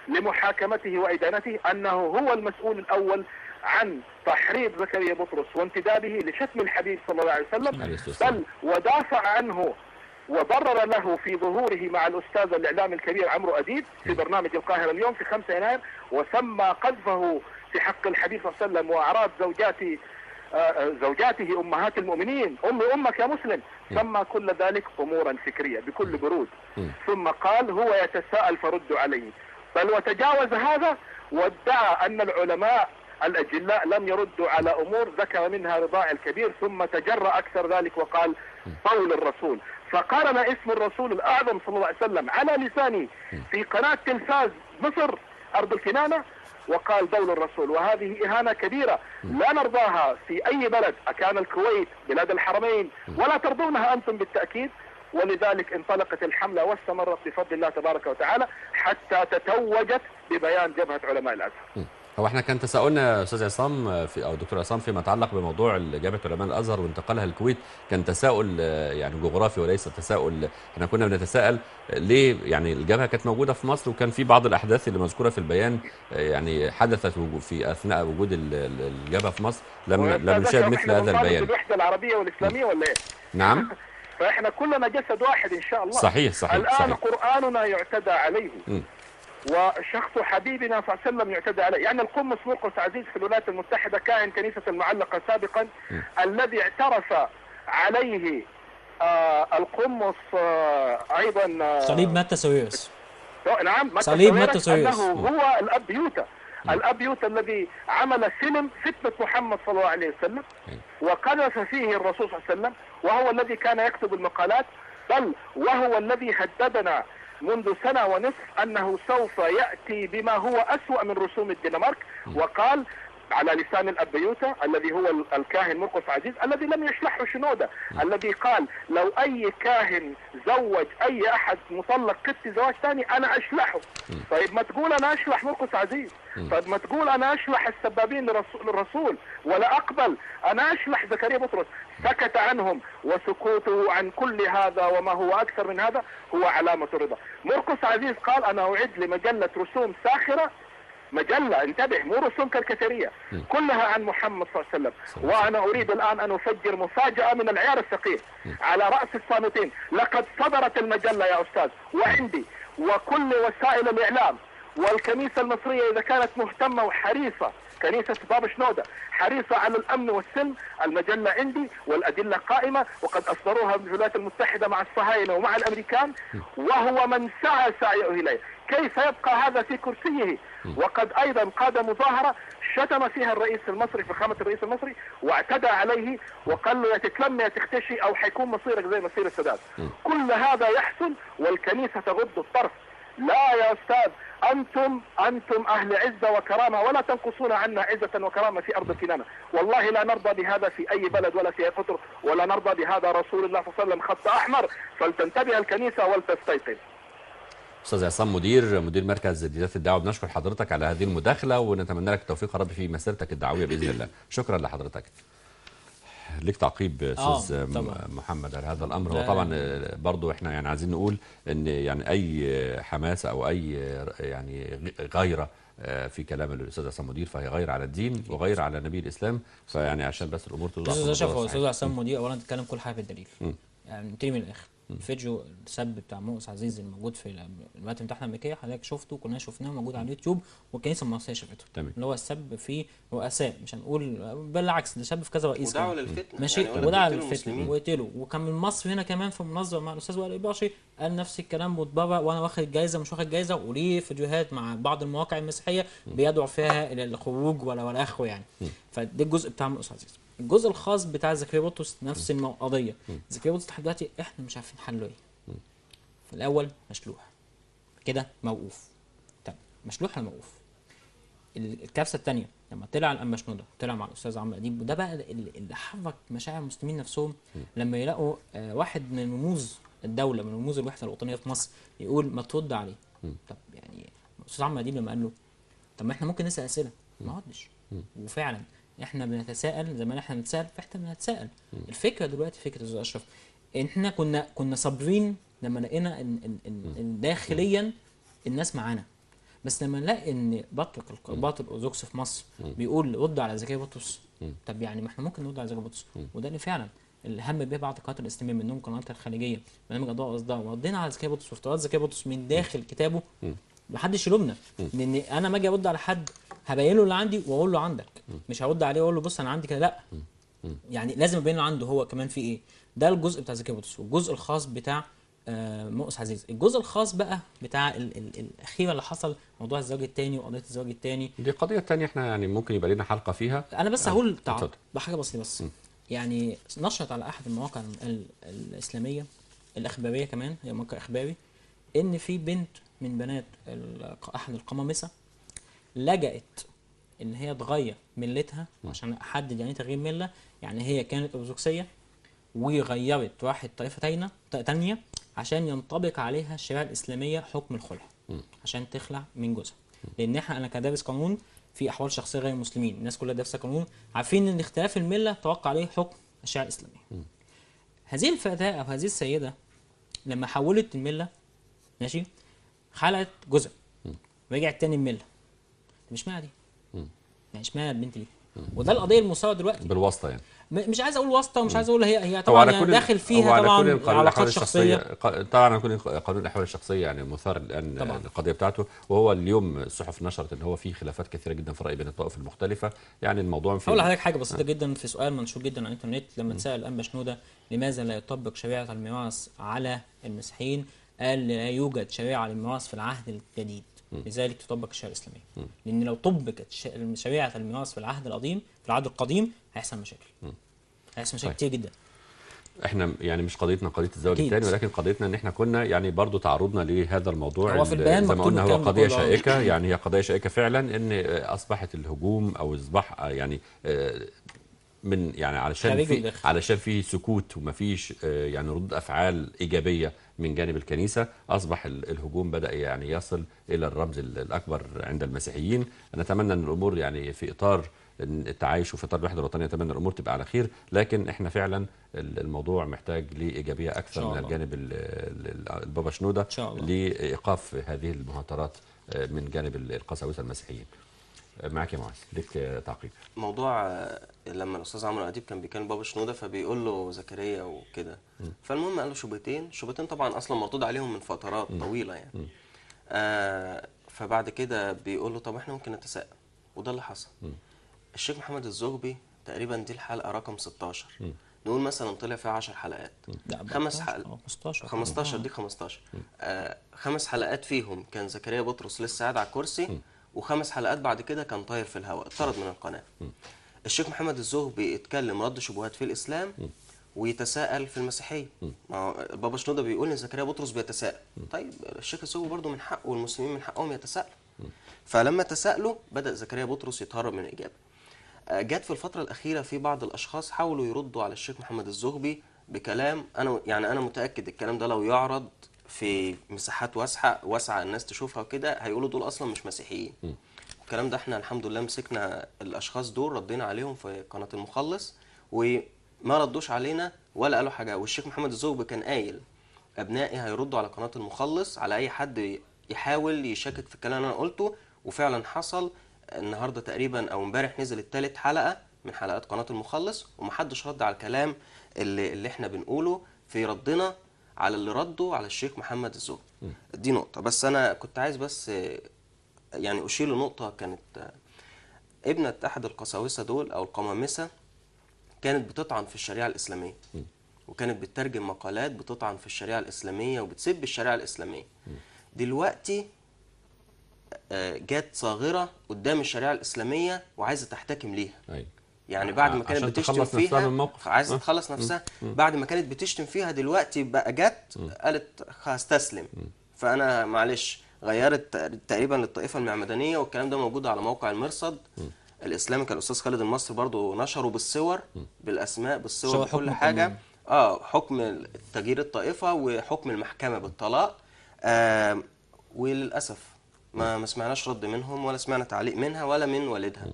لمحاكمته وإدانته أنه هو المسؤول الأول عن تحريض زكريا بطرس وانتدابه لشتم الحبيب صلى الله عليه وسلم، بل ودافع عنه وبرر له في ظهوره مع الأستاذ الإعلامي الكبير عمرو أديب في برنامج القاهرة اليوم في 5 يناير، وسمى قذفه في حق الحبيب صلى الله عليه وسلم وأعراض زوجاته أمهات المؤمنين، أمك يا مسلم، سمى كل ذلك أمورا فكرية بكل برود. ثم قال هو يتساءل فردوا عليه، بل وتجاوز هذا وادعى أن العلماء الأجلاء لم يردوا على أمور ذكر منها رضاع الكبير، ثم تجرأ أكثر ذلك وقال قول الرسول، فقارن اسم الرسول الأعظم صلى الله عليه وسلم على لسانه في قناة تلفاز مصر أرض الكنانة وقال دول الرسول، وهذه إهانة كبيرة لا نرضاها في أي بلد، أكان الكويت بلاد الحرمين ولا ترضونها أنتم بالتأكيد. ولذلك انطلقت الحملة واستمرت بفضل الله تبارك وتعالى حتى تتوجت ببيان جبهة علماء الأزهر. هو احنا كان تساؤلنا استاذ عصام او دكتور عصام فيما يتعلق بموضوع جبهه علماء الازهر وانتقالها الكويت، كان تساؤل يعني جغرافي وليس تساؤل. احنا كنا بنتساءل ليه يعني الجبهه كانت موجوده في مصر وكان في بعض الاحداث اللي مذكوره في البيان يعني حدثت في اثناء وجود الجبهه في مصر لم نشاهد مثل هذا البيان. الوحده العربيه والاسلاميه ولا ايه؟ نعم. فاحنا كلنا جسد واحد ان شاء الله. صحيح. الان صحيح. قرآننا يعتدى عليه. وشخص حبيبنا صلى الله عليه وسلم يعتدى عليه، يعني القمص مرقس عزيز في الولايات المتحدة كائن كنيسة المعلقة سابقا الذي اعترف عليه القمص ايضا صليب متى سويرس. نعم، صليب متى سويرس انه هو الاب يوتا، الاب يوتا الذي عمل فيلم فتنة محمد صلى الله عليه وسلم وقذف فيه الرسول صلى الله عليه وسلم، وهو الذي كان يكتب المقالات، بل وهو الذي هددنا منذ 1.5 سنة أنه سوف يأتي بما هو أسوأ من رسوم الدنمارك، وقال على لسان الأبيوتا الذي هو الكاهن مرقس عزيز الذي لم يشلحه شنودة، الذي قال لو أي كاهن زوج أي أحد مطلق قط زواج ثاني أنا أشلحه. طيب ما تقول أنا أشلح مرقس عزيز، طيب ما تقول أنا أشلح السبابين للرسول، ولا أقبل أنا أشلح زكريا بطرس. سكت عنهم، وسكوته عن كل هذا وما هو أكثر من هذا هو علامة الرضا. مرقس عزيز قال أنا أعد لمجلة رسوم ساخرة، مجلة انتبه مو رسوم كاريكاتيرية، كلها عن محمد صلى الله عليه وسلم، وأنا أريد الآن أن أفجر مفاجأة من العيار الثقيل على رأس الصامتين. لقد صدرت المجلة يا أستاذ وعندي وكل وسائل الإعلام، والكنيسة المصرية إذا كانت مهتمة وحريصة، كنيسة بابا شنودة حريصة على الأمن والسلم، المجلة عندي والأدلة قائمة، وقد أصدروها بالولايات المتحدة مع الصهاينة ومع الأمريكان، وهو من سعى سعيه إليه. كيف يبقى هذا في كرسيه وقد أيضا قاد مظاهرة شتم فيها الرئيس المصري، فخامة الرئيس المصري، واعتدى عليه وقال له يا تتلم يا تختشي أو حيكون مصيرك زي مصير السادات. كل هذا يحصل والكنيسة تغض الطرف. لا يا أستاذ، أنتم أهل عزة وكرامة ولا تنقصون عنا عزة وكرامة في أرض الكنانة. والله لا نرضى بهذا في أي بلد ولا في أي قطر، ولا نرضى بهذا. رسول الله صلى الله عليه وسلم خط أحمر، فلتنتبه الكنيسة ولتستيقظ. أستاذ عصام مدير مركز جديدات الدعوة، بنشكر حضرتك على هذه المداخلة ونتمنى لك التوفيق يا رب في مسيرتك الدعوية بإذن الله. شكرا لحضرتك. ليك تعقيب استاذ محمد على هذا الامر؟ هو طبعا برضو احنا يعني عايزين نقول ان يعني اي حماسه او اي يعني غيره في كلام الاستاذ عصام مدير فهي غير على الدين وغير على نبي الاسلام، فيعني عشان بس الامور توضح. استاذ عصام مدير اولا تتكلم كل حاجه بالدليل، يعني نبتدي من الاخر. الفيديو السب بتاع مرقس عزيز الموجود في الولايات المتحده الامريكيه حضرتك شفته، كلنا شفناه موجود على اليوتيوب والكنيسه المصريه شافته، اللي هو السب في رؤساء، مش هنقول بالعكس ده سب في كذا رئيس ودعوه للفتنه، ماشي يعني ودعوه للفتنه وقتله. وكان من مصر هنا كمان في منظمه مع الاستاذ وائل الاباضي قال نفس الكلام واتبرأ وانا واخد جايزه مش واخد جايزه، وليه فيديوهات مع بعض المواقع المسيحيه بيدعو فيها الى الخروج ولا اخره يعني. فده الجزء بتاع مرقس عزيز. الجزء الخاص بتاع زكريا بطرس نفس القضيه. زكريا بطرس لحد دلوقتي احنا مش عارفين حله ايه. في الاول مشلوح كده موقوف، طب مشلوح ولا موقوف؟ الكارثه الثانيه لما طلع الانبا شنودة طلع مع الاستاذ عمرو اديب، وده بقى اللي حرك مشاعر المسلمين نفسهم لما يلاقوا واحد من رموز الدوله، من رموز الوحده الوطنيه في مصر يقول ما ترد عليه. طب يعني الاستاذ عمرو اديب لما قال له طب ما احنا ممكن نسال اسئله، ما ردش. وفعلا احنا بنتساءل زي ما احنا بنتساءل، فاحنا بنتساءل. الفكره دلوقتي فكره استاذ اشرف، احنا كنا صابرين لما لقينا ان داخليا الناس معانا، بس لما نلاقي ان باطل الارثوذكس في مصر بيقول رد على زكريا بطرس، طب يعني ما احنا ممكن نرد على زكريا بطرس. وده اللي فعلا اللي هم به بعض القنوات الاسلاميه منهم قنوات الخليجيه برنامج اضواء واصداء، وردينا على زكريا بطرس وافتراضات زكريا بطرس من داخل كتابه. محدش يلومنا، لان انا ما اجي ارد على حد هبين له اللي عندي واقول له عندك، مش هرد عليه واقول له بص انا عندي كده، لا. يعني لازم ابين له عنده هو كمان في ايه. ده الجزء بتاع زكريا بطرس، والجزء الخاص بتاع مؤس عزيز. الجزء الخاص بقى بتاع الاخيره اللي حصل، موضوع الزواج الثاني وقضيه الزواج الثاني، دي قضيه ثانيه احنا يعني ممكن يبقى لنا حلقه فيها. انا بس هقول بحاجه بسيطه بس. يعني نشرت على احد المواقع الاسلاميه الاخباريه، كمان هي موقع اخباري، ان في بنت من بنات احد القمامسه لجأت ان هي تغير ملتها. عشان احدد يعني تغيير مله، يعني هي كانت ارثوذكسيه وغيرت راحت طائفه تانية عشان ينطبق عليها الشريعه الاسلاميه حكم الخلع، عشان تخلع من جوزها. لان انا كدارس قانون في احوال شخصيه غير المسلمين، الناس كلها دارسه قانون عارفين ان اختلاف المله توقع عليه حكم الشريعه الاسلاميه. هذه الفتاه او هذه السيده لما حولت المله، ماشي، خلعت جوزها رجعت تاني المله. مش معنى دي، يعني اشمعنى البنت دي؟ وده القضيه المثاره دلوقتي بالواسطه يعني. مش عايز اقول واسطه ومش عايز اقول هي طبعا يعني داخل فيها طبعا العلاقات الشخصيه. طبعا على كل قانون الاحوال الشخصيه يعني مثار الان طبعا القضيه بتاعته. وهو اليوم الصحف نشرت ان هو في خلافات كثيره جدا في الراي بين الطوائف المختلفه. يعني الموضوع في اقول لحضرتك حاجه بسيطه جدا. في سؤال منشور جدا على الانترنت لما اتسال الانبا شنوده لماذا لا يطبق شريعه الميراث على المسيحيين، قال لا يوجد شريعه للميراث في العهد الجديد، لذلك تطبق الشريعه الاسلاميه. لان لو طبقت شريعه الميراث في العهد القديم هيحصل مشاكل. هيحصل مشاكل كتير جدا. احنا يعني مش قضيتنا قضيه الزواج الثاني، ولكن قضيتنا ان احنا كنا يعني برضو تعرضنا لهذا الموضوع. هو في البيان زي ما قلنا هو قضيه شائكه. يعني هي قضيه شائكه فعلا، ان اصبحت الهجوم او اصبح يعني من يعني علشان في سكوت ومفيش يعني ردود افعال ايجابيه من جانب الكنيسه، اصبح الهجوم بدا يعني يصل الى الرمز الاكبر عند المسيحيين. نتمنى ان الامور يعني في اطار التعايش وفي اطار الوحده الوطنيه، نتمنى الامور تبقى على خير. لكن احنا فعلا الموضوع محتاج لايجابيه اكثر من الجانب البابا شنوده لايقاف هذه المهاترات من جانب القساوسه المسيحيين. معاك يا معاذ، ليك تعقيب. موضوع لما الاستاذ عمرو اديب كان بيكلم بابا شنوده فبيقول له زكريا وكده، فالمهم قال له شبهتين طبعا اصلا مردود عليهم من فترات طويله يعني. فبعد كده بيقول له طب احنا ممكن نتساءل، وده اللي حصل. الشيخ محمد الزغبي تقريبا دي الحلقه رقم 16، نقول مثلا طلع فيها 10 حلقات، 5 حلقات 15 دي 15 5 حلقات فيهم كان زكريا بطرس لسه قاعد على الكرسي، و5 حلقات بعد كده كان طاير في الهواء، اتطرد من القناه. الشيخ محمد الزغبي اتكلم رد شبهات في الاسلام ويتساءل في المسيحيه. ما بابا شنوده بيقول ان زكريا بطرس بيتساءل، طيب الشيخ الزغبي برضه من حقه والمسلمين من حقهم يتساءلوا. فلما تساءلوا بدا زكريا بطرس يتهرب من الاجابه. جت في الفتره الاخيره في بعض الاشخاص حاولوا يردوا على الشيخ محمد الزغبي بكلام انا متاكد الكلام ده لو يعرض في مساحات واسعه الناس تشوفها وكده هيقولوا دول اصلا مش مسيحيين. الكلام ده احنا الحمد لله مسكنا الاشخاص دول ردينا عليهم في قناه المخلص، وما ردوش علينا ولا قالوا حاجه. والشيخ محمد الزغبي كان قايل ابنائي هيردوا على قناه المخلص على اي حد يحاول يشكك في الكلام اللي انا قلته. وفعلا حصل. النهارده تقريبا او امبارح نزلت 3 حلقه من حلقات قناه المخلص، ومحدش رد على الكلام اللي احنا بنقوله في ردنا على اللي ردوا على الشيخ محمد الزغبي. دي نقطه. بس انا كنت عايز بس يعني اشير لنقطه. كانت ابنه احد القساوسه دول او القمامسه كانت بتطعن في الشريعه الاسلاميه، وكانت بتترجم مقالات بتطعن في الشريعه الاسلاميه وبتسب الشريعه الاسلاميه. دلوقتي جت صاغره قدام الشريعه الاسلاميه وعايزه تحتكم ليها. يعني بعد ما كانت بتشتم فيها عايزه تخلص نفسها. بعد ما كانت بتشتم فيها دلوقتي بقى جت قالت هستسلم. فانا معلش غيرت تقريبا للطائفه المعمدانيه، والكلام ده موجود على موقع المرصد الاسلامي. كان الاستاذ خالد المصري برضو نشره بالصور بالاسماء بالصور بكل حاجه. حكم تغيير الطائفه وحكم المحكمه بالطلاق. وللاسف ما سمعناش رد منهم ولا سمعنا تعليق منها ولا من والدها.